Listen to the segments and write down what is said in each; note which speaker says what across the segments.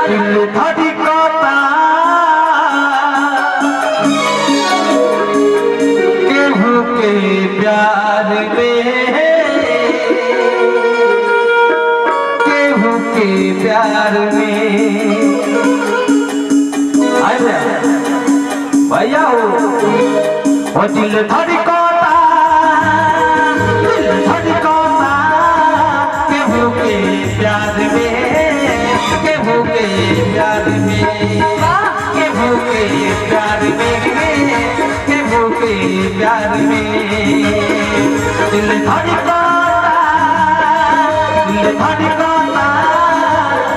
Speaker 1: दिल धड़कता केहू के प्यार में, केहू के प्यार में। भैया हो दिल धड़कता केहू के प्यार में, केहू के प्यार में, केहू के प्यार में, केहू के प्यार में। दिल धड़कता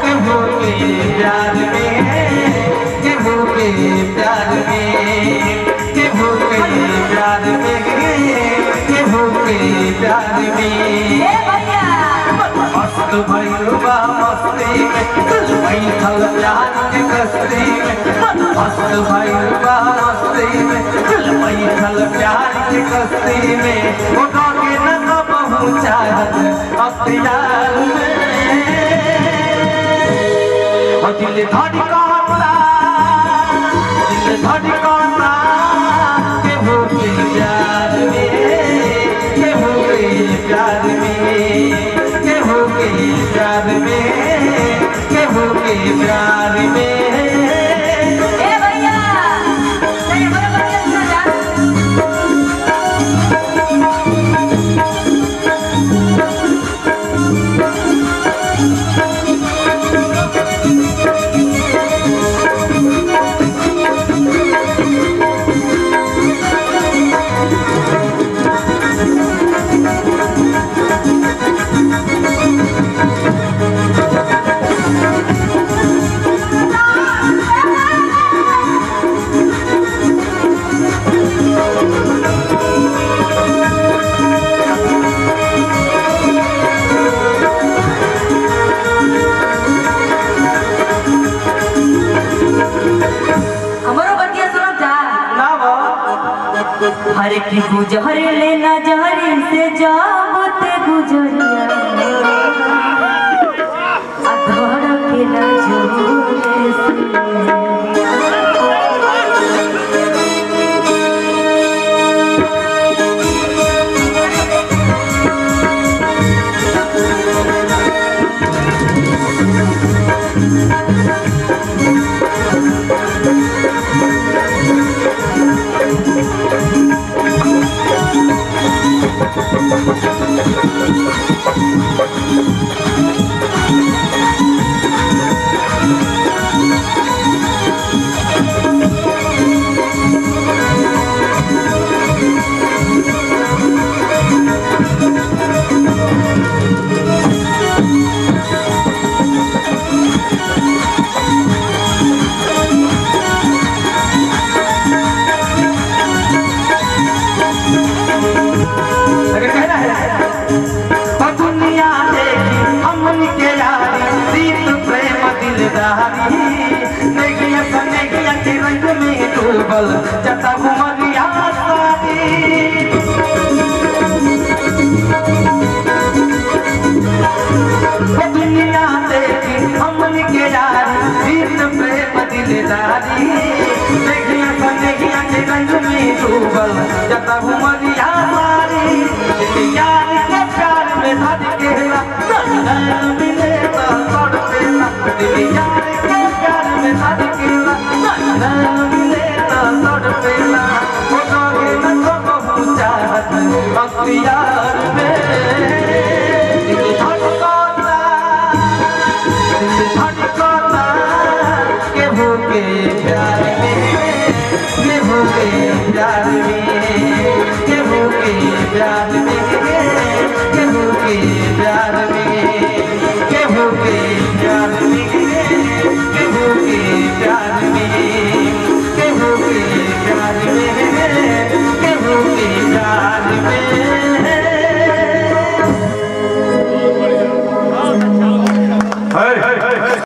Speaker 1: केहू के प्यार में, केहू के प्यार में, केहू के प्यार में, केहू के प्यार में। मस्त भैया मस्ती में बैठल प्यार के कस्ती में, मस्त भैया मस्ती में बैठल प्यार के कस्ती में। वो के न कबहू चाहत अख्तियार में। और दिल धड़कता केहू के प्यार में, केहू के प्यार में, केहू के प्यार में, केहू के प्यार में।
Speaker 2: हर की गुजर लेना जहरी से जब ते गुजरिया अधर के न जोरे से।
Speaker 1: जता घुमरिया सारी दुनिया देखी हमन के यारी प्रीत प्रेम दिलदारी। देखिया सनेहिया के रंग में डूबल जता घुमरिया सारी। यार के प्यार में धर केला मिले तो तड़पेला। यार के प्यार में धर केला मिले तड़पेला। वो के न कबहू चाहत अख्तियार में। दिल धड़कता केहू के प्यार में, केहू के प्यार में, केहू के प्यार में।